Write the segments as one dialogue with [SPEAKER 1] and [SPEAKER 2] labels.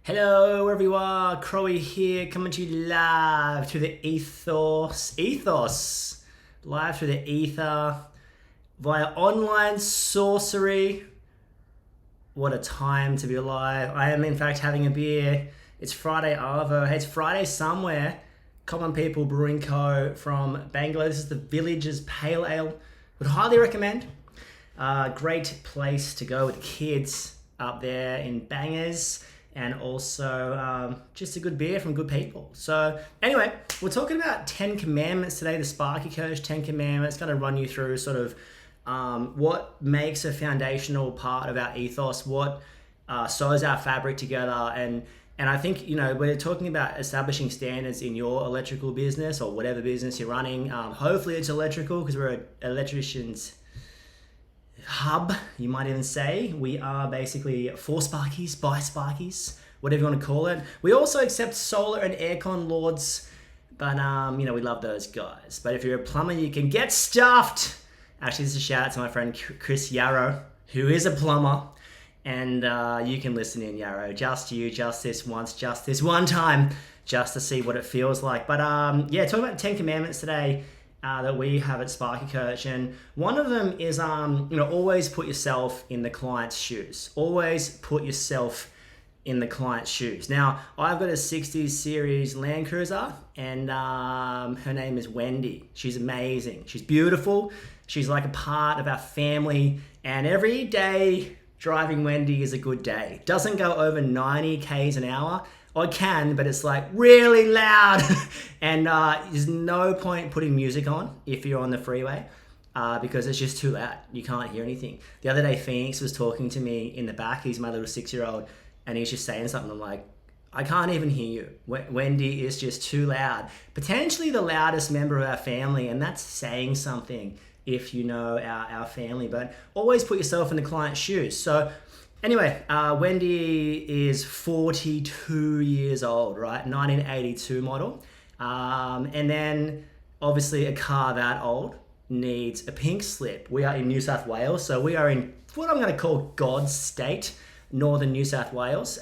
[SPEAKER 1] Hello everyone, Crowie here, coming to you live through the ethos, live through the ether, via online sorcery. What a time to be alive. I am in fact having a beer. It's Friday Arvo. Hey, it's Friday somewhere. Common People Brewing Co. from Bangalore. This is the Village's Pale Ale. Would highly recommend. Great place to go with kids up there in Bangers. And also just a good beer from good people. So anyway, we're talking about 10 Commandments today, the Sparky Coach 10 Commandments. Going to run you through sort of what makes a foundational part of our ethos, what sews our fabric together. And I think, we're talking about establishing standards in your electrical business or whatever business you're running. Hopefully it's electrical because we're electricians hub, you might even say. We are basically for Sparkies, by Sparkies, whatever you want to call it. We also accept solar and aircon lords, but we love those guys. But if you're a plumber, you can get stuffed. Actually, this is a shout out to my friend Chris Yarrow, who is a plumber, and you can listen in, Yarrow. Just you, just this once, just this one time, just to see what it feels like. But talking about the 10 Commandments today. That we have at Sparky Coach, and one of them is always put yourself in the client's shoes. Always put yourself in the client's shoes. Now, I've got a 60s series Land Cruiser, and her name is Wendy. She's amazing. She's beautiful. She's like a part of our family, and every day driving Wendy is a good day. Doesn't go over 90 k's an hour. I can, but it's like really loud. And there's no point putting music on if you're on the freeway because it's just too loud. You can't hear anything. The other day, Phoenix was talking to me in the back. He's my little 6-year-old, and he's just saying something. I'm like, I can't even hear you. Wendy is just too loud. Potentially the loudest member of our family, and that's saying something if you know our family. But always put yourself in the client's shoes. So anyway, Wendy is 42 years old, right? 1982 model. And then obviously a car that old needs a pink slip. We are in New South Wales, so we are in what I'm going to call God's state, northern New South Wales.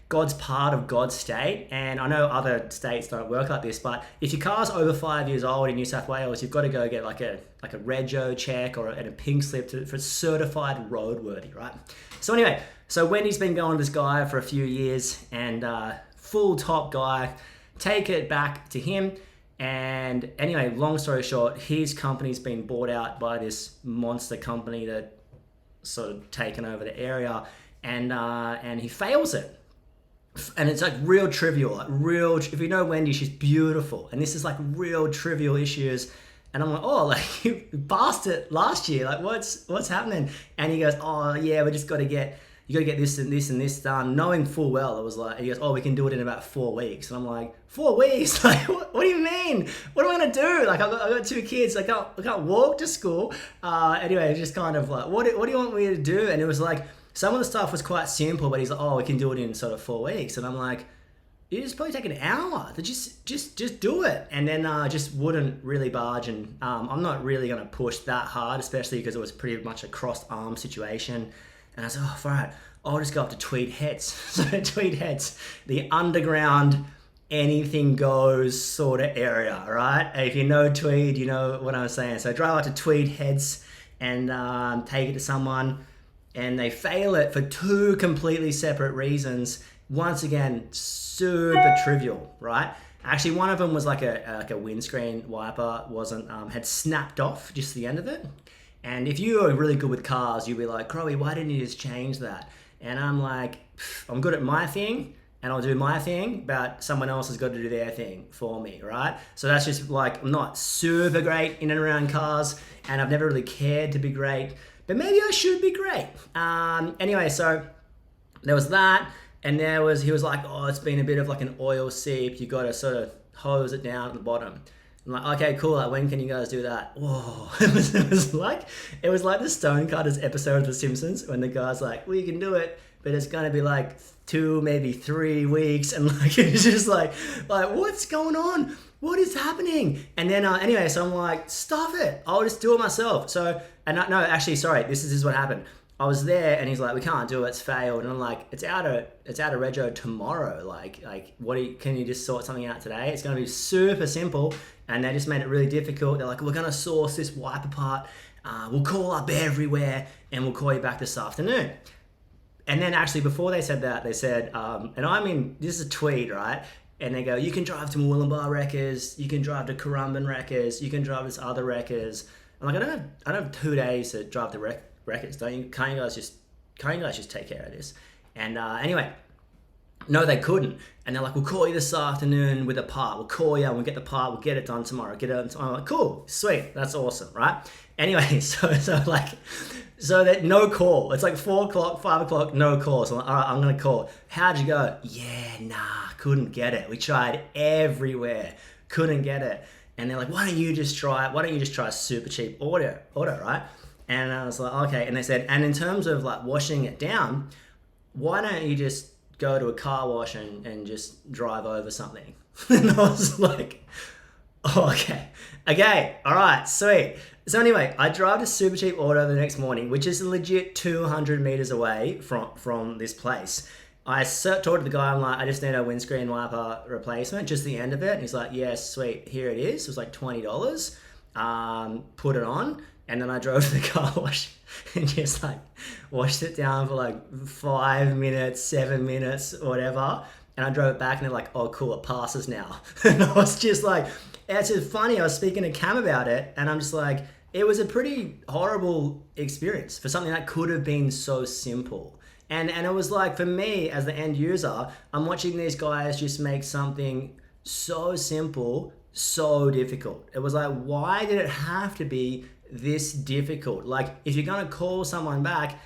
[SPEAKER 1] God's part of God's state, and I know other states don't work like this, but if your car's over 5 years old in New South Wales, you've got to go get like a rego check or a pink slip for certified roadworthy, right? So anyway, Wendy's been going to this guy for a few years, and full top guy. Take it back to him, and anyway, long story short, his company's been bought out by this monster company that sort of taken over the area, and he fails it. And it's like real trivial, if you know Wendy, she's beautiful. And this is like real trivial issues. And I'm like, oh, like you passed it last year. Like what's happening? And he goes, oh yeah, you got to get this and this and this done. Knowing full well, it was like, he goes, oh, we can do it in about 4 weeks. And I'm like, 4 weeks? Like, what do you mean? What am I going to do? Like I've got 2 kids. I can't walk to school. Anyway, just kind of like, what do you want me to do? And it was like, some of the stuff was quite simple, but he's like, oh, we can do it in sort of 4 weeks. And I'm like, it just probably take an hour to just do it. And then just wouldn't really budge. And I'm not really going to push that hard, especially because it was pretty much a crossed arm situation. And I said, oh, all right, I'll just go up to Tweed Heads. So Tweed Heads, the underground anything goes sort of area, right? If you know Tweed, you know what I'm saying. So I drive up to Tweed Heads and take it to someone, and they fail it for 2 completely separate reasons. Once again, super trivial, right? Actually, one of them was like a windscreen wiper had snapped off just the end of it. And if you are really good with cars, you'll be like, Crowie, why didn't you just change that? And I'm like, I'm good at my thing, and I'll do my thing, but someone else has got to do their thing for me, right? So that's just like, I'm not super great in and around cars, and I've never really cared to be great. But maybe I should be great. Anyway, so there was that, and he was like, oh, it's been a bit of like an oil seep. You got to sort of hose it down at the bottom. I'm like, okay, cool. Like, when can you guys do that? Whoa, it was like the Stonecutters episode of The Simpsons when the guy's like, well, you can do it, but it's gonna be like 2, maybe 3 weeks, and like it's just like what's going on? What is happening? And then anyway, so I'm like, stuff it. I'll just do it myself. So, no, actually, sorry, this is what happened. I was there, and he's like, we can't do it, it's failed. And I'm like, it's out of rego tomorrow. Like, can you just sort something out today? It's going to be super simple. And they just made it really difficult. They're like, we're going to source this wiper part. We'll call up everywhere, and we'll call you back this afternoon. And then actually, before they said that, they said, and I mean, this is a tweet, right? And they go, you can drive to Moolumbar wreckers, you can drive to Currumbin wreckers, you can drive this other wreckers. I'm like, I don't have 2 days to drive the wreckers. Can't you guys just take care of this? And anyway, no, they couldn't. And they're like, we'll call you this afternoon with a part. We'll call you, we'll get the part, we'll get it done tomorrow. I'm like, cool, sweet, that's awesome, right? Anyway, so that no call. It's like 4 o'clock, 5 o'clock, no call. So I'm like, all right, I'm gonna call. How'd you go? Yeah, nah, couldn't get it. We tried everywhere, couldn't get it. And they're like, why don't you just try super cheap auto, right? And I was like, okay. And they said, and in terms of like washing it down, why don't you just go to a car wash and just drive over something? And I was like, oh, okay, all right, sweet. So anyway, I drive to Super Cheap Auto the next morning, which is legit 200 meters away from this place. I talked to the guy, I'm like, I just need a windscreen wiper replacement, just the end of it. And he's like, yeah, sweet, here it is. It was like $20. Put it on. And then I drove to the car wash and just like washed it down for like 5 minutes, 7 minutes, whatever. And I drove it back and they're like, oh, cool, it passes now. And I was just like, it's just funny. I was speaking to Cam about it and I'm just like, it was a pretty horrible experience for something that could have been so simple. And it was like, for me as the end user, I'm watching these guys just make something so simple, so difficult. It was like, why did it have to be this difficult? Like, if you're going to call someone back,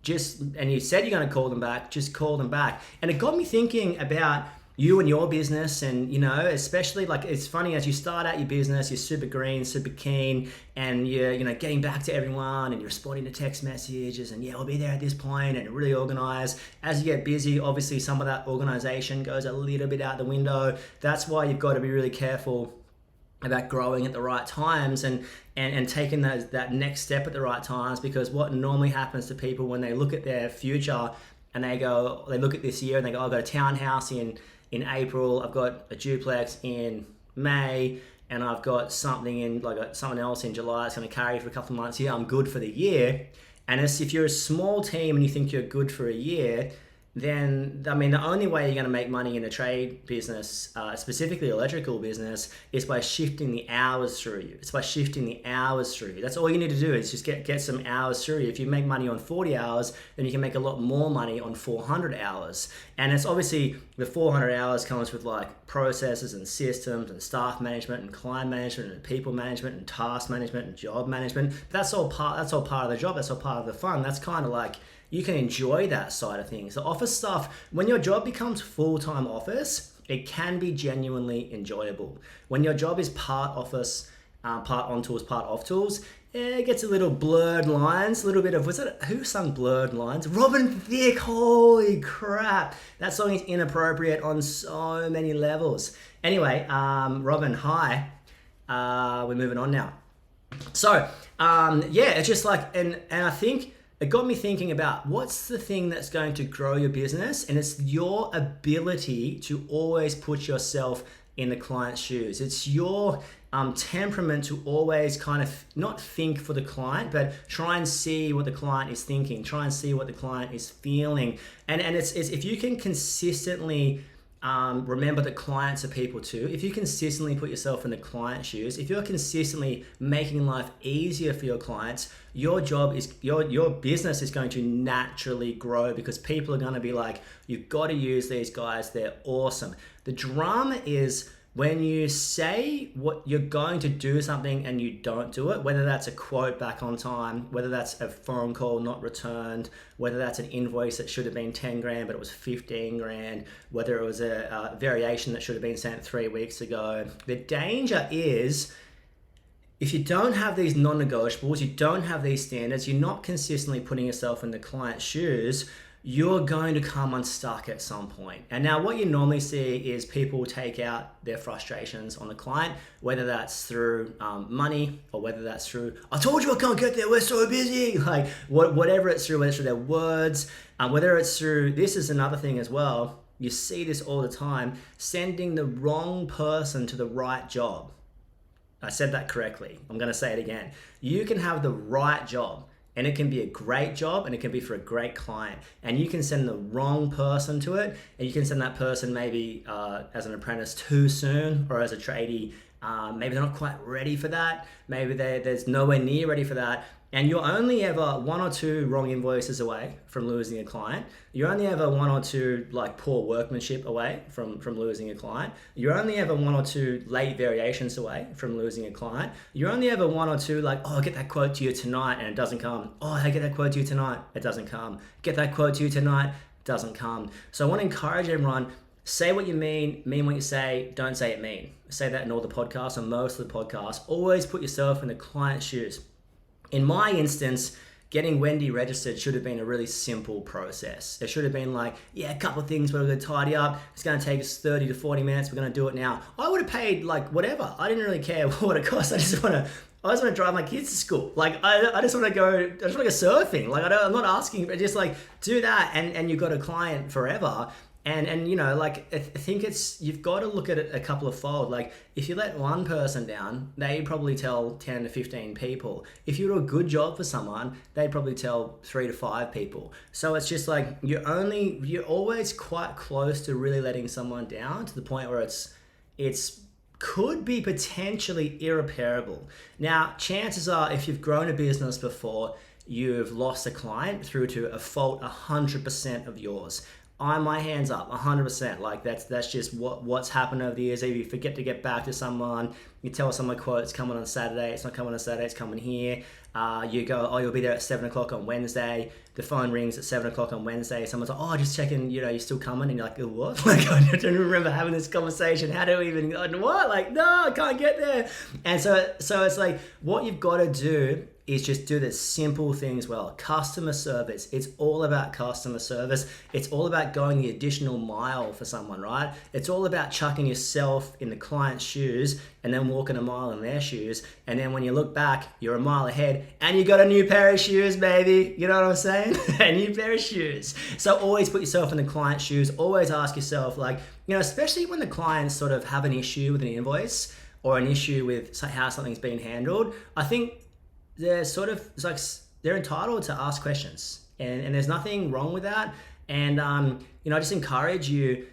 [SPEAKER 1] and you said you're going to call them back, just call them back. And it got me thinking about you and your business, and especially like, it's funny, as you start out your business, you're super green, super keen, and you're getting back to everyone and you're responding to text messages and we'll be there at this point, and really organized. As you get busy, obviously some of that organization goes a little bit out the window. That's why you've got to be really careful about growing at the right times and taking that next step at the right times, because what normally happens to people when they look at their future and they look at this year and they go, I've got a townhouse in April, I've got a duplex in May, and I've got something something else in July. It's going to carry for a couple of months. Yeah, I'm good for the year. And if you're a small team and you think you're good for a year, then, I mean, the only way you're going to make money in a trade business, specifically electrical business, is by shifting the hours through you. It's by shifting the hours through you. That's all you need to do, is just get some hours through you. If you make money on 40 hours, then you can make a lot more money on 400 hours. And it's obviously, the 400 hours comes with like processes and systems and staff management and client management and people management and task management and job management. That's all part of the job. That's all part of the fun. That's kind of like, you can enjoy that side of things. The office stuff, when your job becomes full-time office, it can be genuinely enjoyable. When your job is part office, part on tools, part off tools, it gets a little blurred lines, a little bit of, who sung Blurred Lines? Robin Thicke, holy crap. That song is inappropriate on so many levels. Anyway, Robin, hi. We're moving on now. So, it's just like, and I think, it got me thinking about what's the thing that's going to grow your business, and it's your ability to always put yourself in the client's shoes. It's your temperament to always kind of not think for the client, but try and see what the client is thinking, try and see what the client is feeling. And it's if you can consistently remember that clients are people too. If you consistently put yourself in the client's shoes, if you're consistently making life easier for your clients, your business is going to naturally grow, because people are going to be like, you've got to use these guys, they're awesome. The drama is when you say what you're going to do something and you don't do it, whether that's a quote back on time, whether that's a phone call not returned, whether that's an invoice that should have been 10 grand but it was 15 grand, whether it was a variation that should have been sent 3 weeks ago. The danger is, if you don't have these non-negotiables, you don't have these standards, you're not consistently putting yourself in the client's shoes, you're going to come unstuck at some point. And now what you normally see is people take out their frustrations on the client, whether that's through money or whether that's through, I told you I can't get there, we're so busy. Like whatever it's through, whether it's through their words, whether it's through, this is another thing as well. You see this all the time, sending the wrong person to the right job. I said that correctly. I'm going to say it again. You can have the right job, and it can be a great job, and it can be for a great client. And you can send the wrong person to it, and you can send that person maybe as an apprentice too soon, or as a tradie, maybe they're not quite ready for that. Maybe there's nowhere near ready for that. And you're only ever 1 or 2 wrong invoices away from losing a client. You're only ever 1 or 2 like poor workmanship away from losing a client. You're only ever 1 or 2 late variations away from losing a client. You're only ever 1 or 2 like, oh, I'll get that quote to you tonight, and it doesn't come. Oh, I get that quote to you tonight, it doesn't come. Get that quote to you tonight, doesn't come. So I want to encourage everyone, say what you mean what you say, don't say it mean. I say that in all the podcasts, and most of the podcasts. Always put yourself in the client's shoes. In my instance, getting Wendy registered should have been a really simple process. It should have been like, yeah, a couple of things we're going to tidy up. It's going to take us 30 to 40 minutes. We're going to do it now. I would have paid like whatever. I didn't really care what it cost. I just want to drive my kids to school. Like I just want to go surfing. Like I'm not asking, but just like do that, and you've got a client forever. And you know, like I think you've got to look at it a couple of fold. Like if you let one person down, they probably tell 10 to 15 people. If you do a good job for someone, they probably tell 3 to 5 people. So it's just like you're always quite close to really letting someone down, to the point where it's could be potentially irreparable. Now, chances are, if you've grown a business before, you've lost a client through to a fault 100% of yours. My hands up, 100%. Like that's just what's happened over the years. If you forget to get back to someone, you tell someone, quote, it's coming on Saturday, it's not coming on Saturday, it's coming here. You go, oh, you'll be there at 7 o'clock on Wednesday. The phone rings at 7 o'clock on Wednesday. Someone's like, oh, just checking, you're still coming. And you're like, what? Like, I don't remember having this conversation. How do we even, what? Like, no, I can't get there. And so it's like, what you've got to do is just do the simple things well. Customer service. It's all about customer service. It's all about going the additional mile for someone, right? It's all about chucking yourself in the client's shoes and then walking a mile in their shoes. And then when you look back, you're a mile ahead and you got a new pair of shoes, baby. You know what I'm saying? A new pair of shoes. So always put yourself in the client's shoes. Always ask yourself, like, especially when the clients sort of have an issue with an invoice or an issue with how something's being handled, I think they're they're entitled to ask questions, and there's nothing wrong with that. And I just encourage you,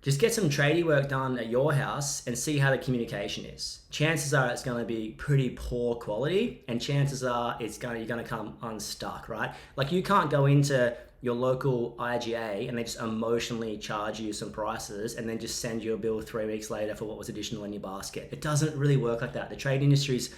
[SPEAKER 1] just get some tradie work done at your house and see how the communication is. Chances are it's going to be pretty poor quality, and chances are you're going to come unstuck, right? Like you can't go into your local IGA and they just emotionally charge you some prices and then just send you a bill 3 weeks later for what was additional in your basket. It doesn't really work like that. The trade industry's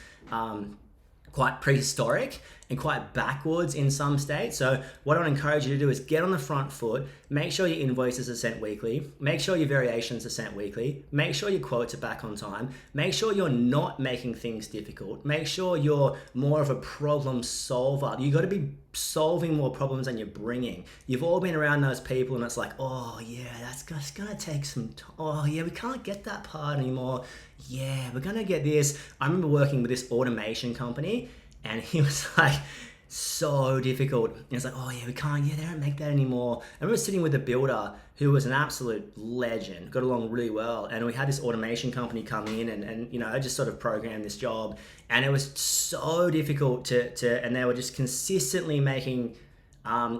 [SPEAKER 1] quite prehistoric and quite backwards in some states. So what I want to encourage you to do is get on the front foot, make sure your invoices are sent weekly, make sure your variations are sent weekly, make sure your quotes are back on time, make sure you're not making things difficult, make sure you're more of a problem solver. You got to be solving more problems than you're bringing. You've all been around those people and it's like, oh yeah, that's gonna take some time. Oh yeah, we can't get that part anymore. Yeah, we're gonna get this. I remember working with this automation company and he was like, so difficult. And it's like, oh yeah, we can't, they don't make that anymore. I remember sitting with a builder who was an absolute legend, got along really well. And we had this automation company come in and I just sort of programmed this job. And it was so difficult and they were just consistently making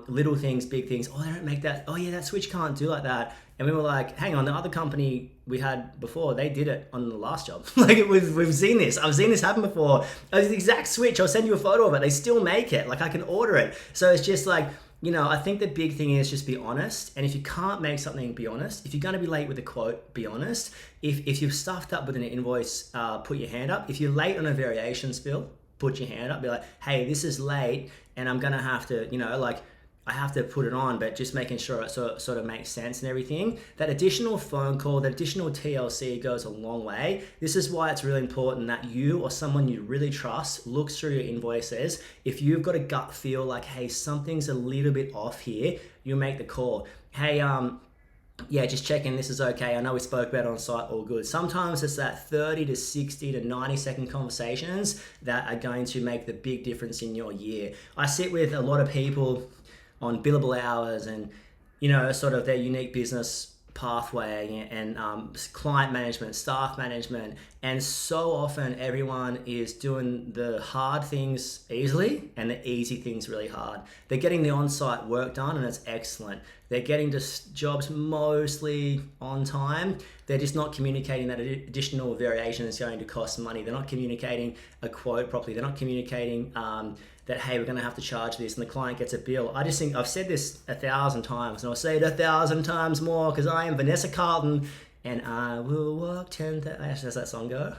[SPEAKER 1] little things, big things. Oh, they don't make that. Oh yeah, that switch can't do like that. And we were like, hang on, the other company we had before, they did it on the last job. Like we've seen this. I've seen this happen before. It's the exact switch. I'll send you a photo of it. They still make it. Like I can order it. So it's just like, I think the big thing is just be honest. And if you can't make something, be honest. If you're going to be late with a quote, be honest. If you've stuffed up with an invoice, put your hand up. If you're late on a variations bill, put your hand up. Be like, hey, this is late and I'm going to have to, I have to put it on, but just making sure it sort of makes sense and everything. That additional phone call, that additional TLC goes a long way. This is why it's really important that you or someone you really trust looks through your invoices. If you've got a gut feel like, hey, something's a little bit off here, you make the call. Hey, yeah, just checking this is okay. I know we spoke about it on site, all good. Sometimes it's that 30 to 60 to 90-second conversations that are going to make the big difference in your year. I sit with a lot of people on billable hours and, sort of their unique business pathway and client management, staff management, and so often everyone is doing the hard things easily and the easy things really hard. They're getting the on-site work done and it's excellent. They're getting to jobs mostly on time. They're just not communicating that additional variation is going to cost money. They're not communicating a quote properly. They're not communicating that, hey, we're going to have to charge this and the client gets a bill. I just think I've said this 1,000 times and I'll say it 1,000 times more because I am Vanessa Carlton and I will walk 10,000. Actually, does that song go?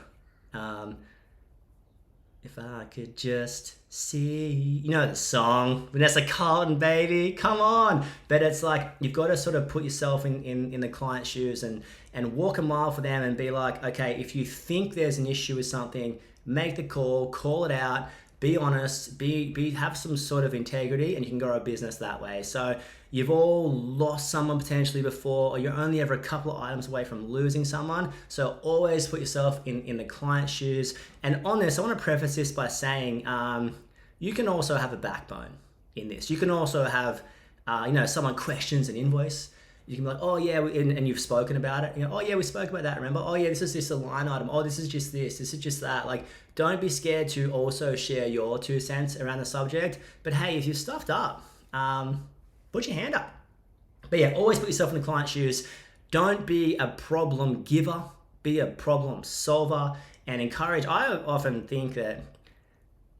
[SPEAKER 1] If I could just see, the song, Vanessa Carlton, baby, come on. But it's like, you've got to sort of put yourself in the client's shoes and walk a mile for them and be like, okay, if you think there's an issue with something, make the call it out, be honest, have some sort of integrity, and you can grow a business that way. So you've all lost someone potentially before, or you're only ever a couple of items away from losing someone. So always put yourself in the client's shoes. And on this, I want to preface this by saying, you can also have a backbone in this. You can also have, someone questions an invoice. You can be like, oh yeah, and you've spoken about it. Oh yeah, we spoke about that, remember? Oh yeah, this is just a line item. Oh, this is just this is just that. Like, don't be scared to also share your 2 cents around the subject. But hey, if you're stuffed up, put your hand up. But yeah, always put yourself in the client's shoes. Don't be a problem giver, be a problem solver, and encourage. I often think that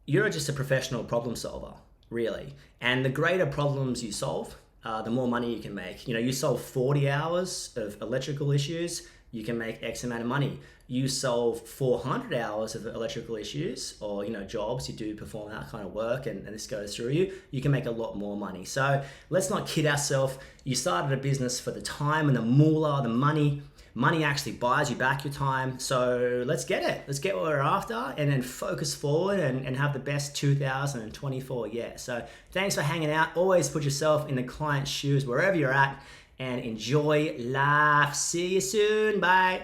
[SPEAKER 1] you're just a professional problem solver, really. And the greater problems you solve, the more money you can make. You solve 40 hours of electrical issues, you can make X amount of money. You solve 400 hours of electrical issues or, jobs, you do perform that kind of work and this goes through you can make a lot more money. So let's not kid ourselves. You started a business for the time and the moolah, the money. Money actually buys you back your time. So let's get it. Let's get what we're after and then focus forward and have the best 2024 yet. So thanks for hanging out. Always put yourself in the client's shoes wherever you're at and enjoy life. See you soon. Bye.